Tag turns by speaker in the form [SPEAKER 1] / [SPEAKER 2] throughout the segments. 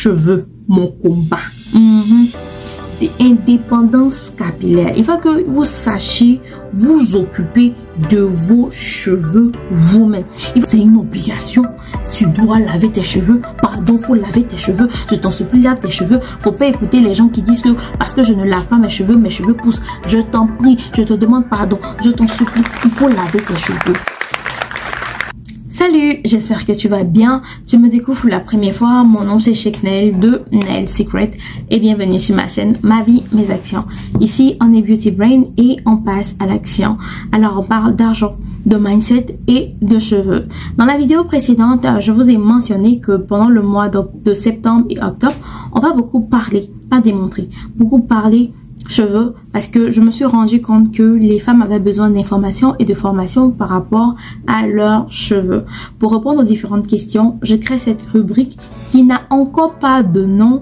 [SPEAKER 1] cheveux, mon combat. Indépendance capillaire. Il faut que vous sachiez vous occuper de vos cheveux vous-même. C'est une obligation. Tu dois laver tes cheveux. Pardon, faut laver tes cheveux. Je t'en supplie, lave tes cheveux. Faut pas écouter les gens qui disent que parce que je ne lave pas mes cheveux poussent. Je t'en prie, je te demande pardon. Je t'en supplie, il faut laver tes cheveux. Salut, j'espère que tu vas bien. Tu me découvres pour la première fois, mon nom c'est Sheikh Nail de Nail Secret et bienvenue sur ma chaîne Ma vie, mes actions. Ici, on est Beauty Brain et on passe à l'action. Alors, on parle d'argent, de mindset et de cheveux. Dans la vidéo précédente, je vous ai mentionné que pendant le mois de septembre et octobre, on va beaucoup parler, pas démontrer, beaucoup parler cheveux parce que je me suis rendu compte que les femmes avaient besoin d'informations et de formation par rapport à leurs cheveux. Pour répondre aux différentes questions, je crée cette rubrique qui n'a encore pas de nom,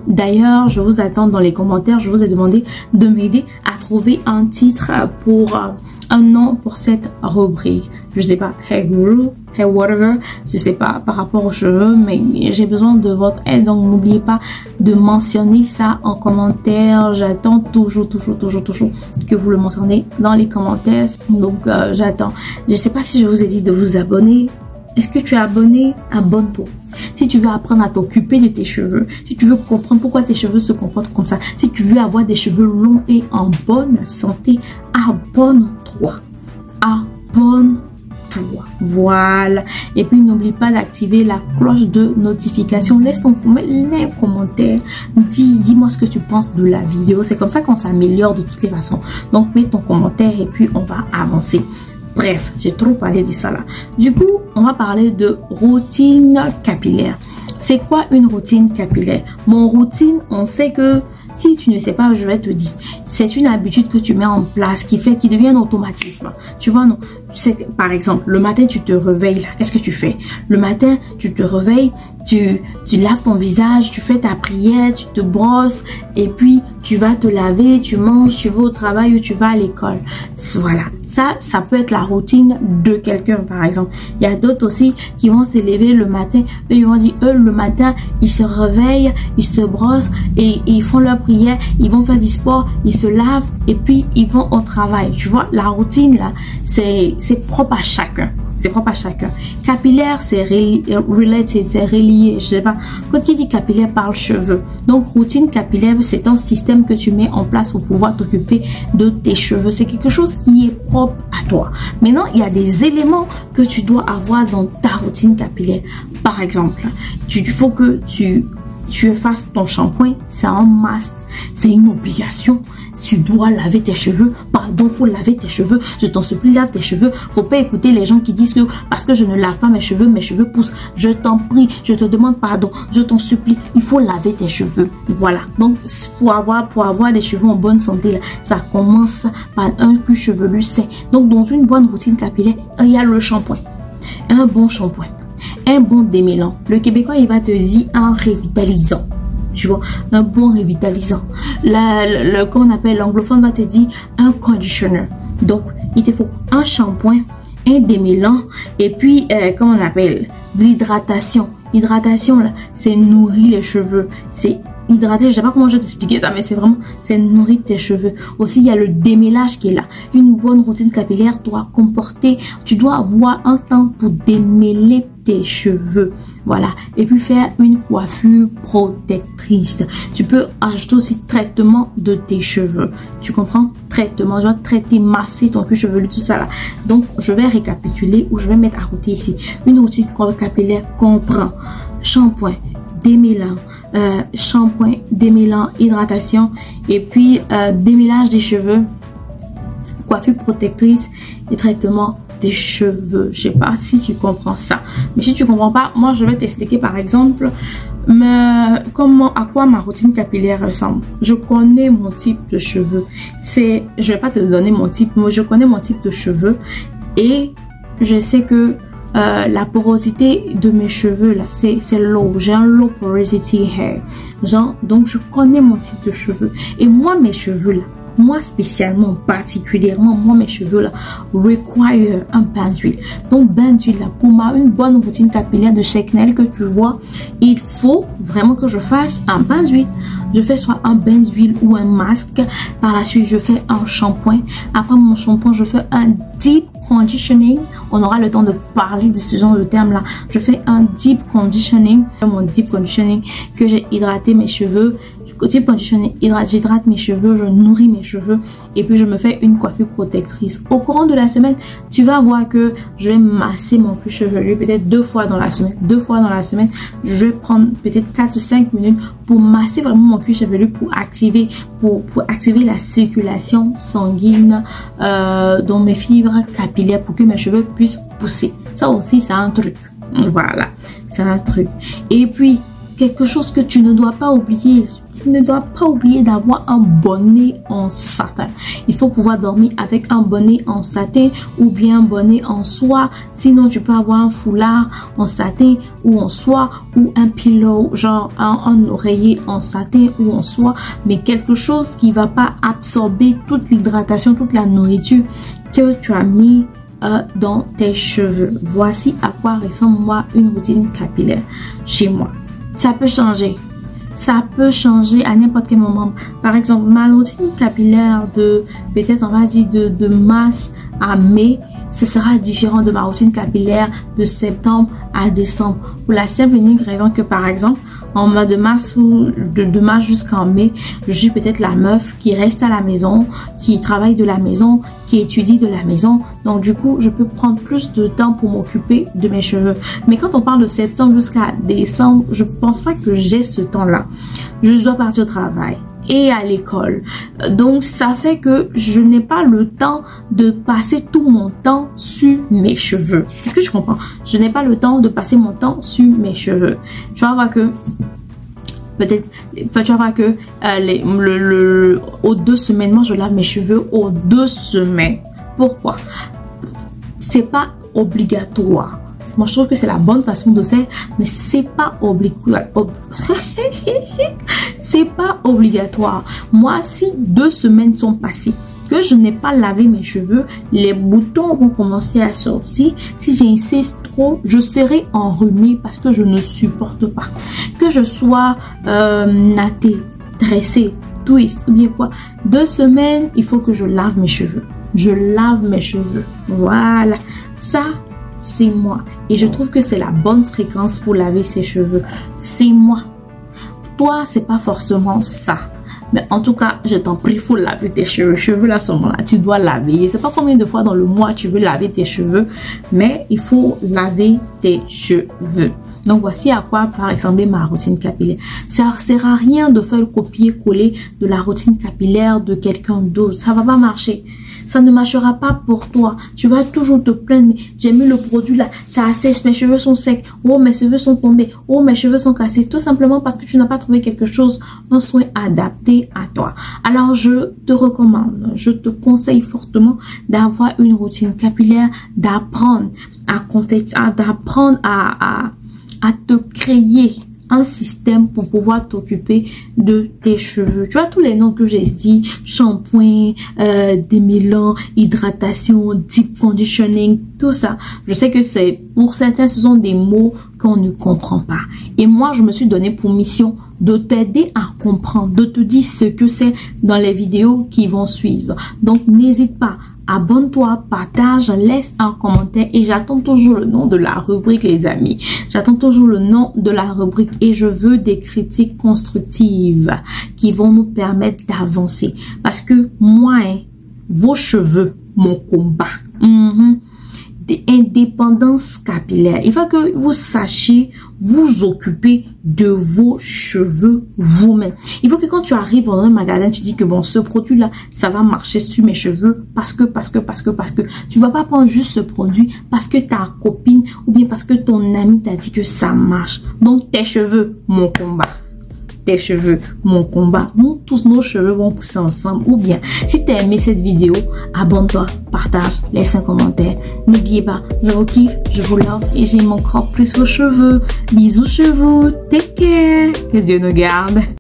[SPEAKER 1] D'ailleurs, je vous attends dans les commentaires. Je vous ai demandé de m'aider à trouver un titre pour un nom pour cette rubrique. Je sais pas, hair guru, hair whatever, je sais pas par rapport aux cheveux, mais j'ai besoin de votre aide, donc n'oubliez pas de mentionner ça en commentaire. J'attends toujours que vous le mentionnez dans les commentaires, donc j'attends. Je sais pas si je vous ai dit de vous abonner. Est-ce que tu es abonné? Abonne-toi. Si tu veux apprendre à t'occuper de tes cheveux, si tu veux comprendre pourquoi tes cheveux se comportent comme ça, si tu veux avoir des cheveux longs et en bonne santé, abonne-toi. Abonne-toi. Voilà. Et puis n'oublie pas d'activer la cloche de notification. Laisse un commentaire. Dis-moi ce que tu penses de la vidéo. C'est comme ça qu'on s'améliore de toutes les façons. Donc mets ton commentaire et puis on va avancer. Bref, j'ai trop parlé de ça là. Du coup, on va parler de routine capillaire. C'est quoi une routine capillaire? Mon routine, on sait que si tu ne sais pas, je vais te dire. C'est une habitude que tu mets en place qui devient un automatisme. Tu vois, non? Par exemple, le matin, tu te réveilles là. Qu'est-ce que tu fais? Le matin, tu te réveilles, tu laves ton visage, tu fais ta prière, tu te brosses et puis tu vas te laver, tu manges, tu vas au travail ou tu vas à l'école. Voilà. Ça peut être la routine de quelqu'un, par exemple. Il y a d'autres aussi qui vont se lever le matin. Eux, ils vont dire, le matin, ils se réveillent, ils se brossent et ils font leur prière, ils vont faire du sport, ils se lavent et puis ils vont au travail. Tu vois, la routine là, c'est propre à chacun. C'est propre à chacun. Capillaire, c'est related, c'est relié. Je sais pas. Quand qui dit capillaire parle cheveux. Donc, routine capillaire, c'est un système que tu mets en place pour pouvoir t'occuper de tes cheveux. C'est quelque chose qui est propre à toi. Maintenant, il y a des éléments que tu dois avoir dans ta routine capillaire. Par exemple, il faut que tu fasses ton shampoing. C'est un must. C'est une obligation. Tu dois laver tes cheveux. Pardon, faut laver tes cheveux. Je t'en supplie, lave tes cheveux. Faut pas écouter les gens qui disent que parce que je ne lave pas mes cheveux poussent. Je t'en prie, je te demande pardon. Je t'en supplie, il faut laver tes cheveux. Voilà. Donc, pour avoir des cheveux en bonne santé, là, ça commence par un cuir chevelu sain. Donc, dans une bonne routine capillaire, il y a le shampoing. Un bon shampoing. Un bon démêlant. Le Québécois, il va te dire un revitalisant. Tu vois, un bon revitalisant. Comment on appelle, l'anglophone va te dire un conditioner. Donc, il te faut un shampoing, un démêlant et puis, comment on appelle, de l'hydratation. Hydratation, là, c'est nourrir les cheveux. C'est hydrater, je sais pas comment je vais t'expliquer ça, mais c'est nourrir tes cheveux. Aussi, il y a le démêlage qui est là. Une bonne routine capillaire doit comporter, tu dois avoir un temps pour démêler tes cheveux. Voilà. Et puis faire une coiffure protectrice. Tu peux ajouter aussi traitement de tes cheveux. Tu comprends? Traitement. Je dois traiter, masser ton cuir chevelu, tout ça là. Donc, je vais récapituler ou je vais mettre à côté ici. Une routine capillaire comprend shampoing, démêlant, hydratation et puis démêlage des cheveux, coiffure protectrice et traitement des cheveux. Je sais pas si tu comprends ça, mais si tu comprends pas, moi je vais t'expliquer par exemple à quoi ma routine capillaire ressemble. Je connais mon type de cheveux. Je vais pas te donner mon type, mais je connais mon type de cheveux et je sais que la porosité de mes cheveux là, c'est low. J'ai un low porosity hair. Donc je connais mon type de cheveux. Et moi, mes cheveux là, moi spécialement, particulièrement, moi mes cheveux là require un bain d'huile. Donc bain d'huile là, pour une bonne routine capillaire de Shake Nail que tu vois, il faut vraiment que je fasse un bain d'huile. Je fais soit un bain d'huile ou un masque. Par la suite, je fais un shampoing. Après mon shampoing, je fais un deep conditioning. On aura le temps de parler de ce genre de terme là. Je fais un deep conditioning. Mon deep conditioning que j'ai hydraté mes cheveux. Deep conditioning, j'hydrate mes cheveux, je nourris mes cheveux et puis je me fais une coiffure protectrice. Au courant de la semaine, tu vas voir que je vais masser mon cuir chevelu peut-être 2 fois dans la semaine. 2 fois dans la semaine, je vais prendre peut-être 4 ou 5 minutes pour masser vraiment mon cuir chevelu pour activer la circulation sanguine dans mes fibres capillaires pour que mes cheveux puissent pousser. Ça aussi, c'est un truc. Voilà, c'est un truc. Et puis, quelque chose que tu ne dois pas oublier. Tu ne dois pas oublier d'avoir un bonnet en satin. Il faut pouvoir dormir avec un bonnet en satin ou bien un bonnet en soie. Sinon, tu peux avoir un foulard en satin ou en soie ou un pillow, genre un oreiller en satin ou en soie. Mais quelque chose qui va pas absorber toute l'hydratation, toute la nourriture que tu as mis dans tes cheveux. Voici à quoi ressemble moi une routine capillaire chez moi. Ça peut changer. Ça peut changer à n'importe quel moment. Par exemple, ma routine capillaire de, peut-être on va dire de mars à mai, ce sera différent de ma routine capillaire de septembre à décembre. Pour la simple et unique raison que, par exemple, en mois de mars ou de mars jusqu'en mai, je suis peut-être la meuf qui reste à la maison, qui travaille de la maison, qui étudie de la maison. Donc du coup, je peux prendre plus de temps pour m'occuper de mes cheveux. Mais quand on parle de septembre jusqu'à décembre, je pense pas que j'ai ce temps-là. Je dois partir au travail et à l'école. Donc ça fait que je n'ai pas le temps de passer tout mon temps sur mes cheveux. Est-ce que je comprends? Je n'ai pas le temps de passer mon temps sur mes cheveux. Tu vas voir que peut-être, tu vas voir que aux 2 semaines, moi je lave mes cheveux aux 2 semaines. Pourquoi? C'est pas obligatoire. Moi je trouve que c'est la bonne façon de faire, mais c'est pas obligatoire. C'est pas obligatoire. Moi, si 2 semaines sont passées que je n'ai pas lavé mes cheveux, les boutons vont commencer à sortir. Si j'insiste trop, je serai enrhumée parce que je ne supporte pas. Que je sois nattée, tressée, twist ou bien quoi. 2 semaines, il faut que je lave mes cheveux. Je lave mes cheveux. Voilà. Ça, c'est moi. Et je trouve que c'est la bonne fréquence pour laver ses cheveux. C'est moi. Toi, c'est pas forcément ça. Mais en tout cas, je t'en prie, il faut laver tes cheveux. Cheveux là, à ce moment-là, tu dois laver. Je sais pas combien de fois dans le mois tu veux laver tes cheveux, mais il faut laver tes cheveux. Donc voici à quoi va ressembler ma routine capillaire. Ça ne sert à rien de faire le copier-coller de la routine capillaire de quelqu'un d'autre. Ça va pas marcher. Ça ne marchera pas pour toi. Tu vas toujours te plaindre. J'ai mis le produit là, ça assèche, mes cheveux sont secs. Oh, mes cheveux sont tombés. Oh, mes cheveux sont cassés. Tout simplement parce que tu n'as pas trouvé quelque chose, un soin adapté à toi. Alors, je te recommande, je te conseille fortement d'avoir une routine capillaire, d'apprendre à te créer un système pour pouvoir t'occuper de tes cheveux. Tu vois tous les noms que j'ai dit, shampoing, démêlant, hydratation, deep conditioning, tout ça. Je sais que c'est, pour certains, ce sont des mots qu'on ne comprend pas. Et moi, je me suis donné pour mission de t'aider à comprendre, de te dire ce que c'est dans les vidéos qui vont suivre. Donc, n'hésite pas. Abonne-toi, partage, laisse un commentaire et j'attends toujours le nom de la rubrique, les amis. J'attends toujours le nom de la rubrique et je veux des critiques constructives qui vont nous permettre d'avancer. Parce que moi, vos cheveux, mon combat. Indépendance capillaire. Il faut que vous sachiez vous occuper de vos cheveux vous-même. Il faut que quand tu arrives dans un magasin, tu dis que bon, ce produit-là, ça va marcher sur mes cheveux parce que tu vas pas prendre juste ce produit parce que ta copine ou bien parce que ton ami t'a dit que ça marche. Donc tes cheveux, mon combat. Tes cheveux, mon combat. Nous, tous nos cheveux vont pousser ensemble. Ou bien, si tu as aimé cette vidéo, abonne-toi, partage, laisse un commentaire. N'oubliez pas, je vous kiffe, je vous love et j'aime encore plus vos cheveux. Bisous cheveux, take care. Que Dieu nous garde.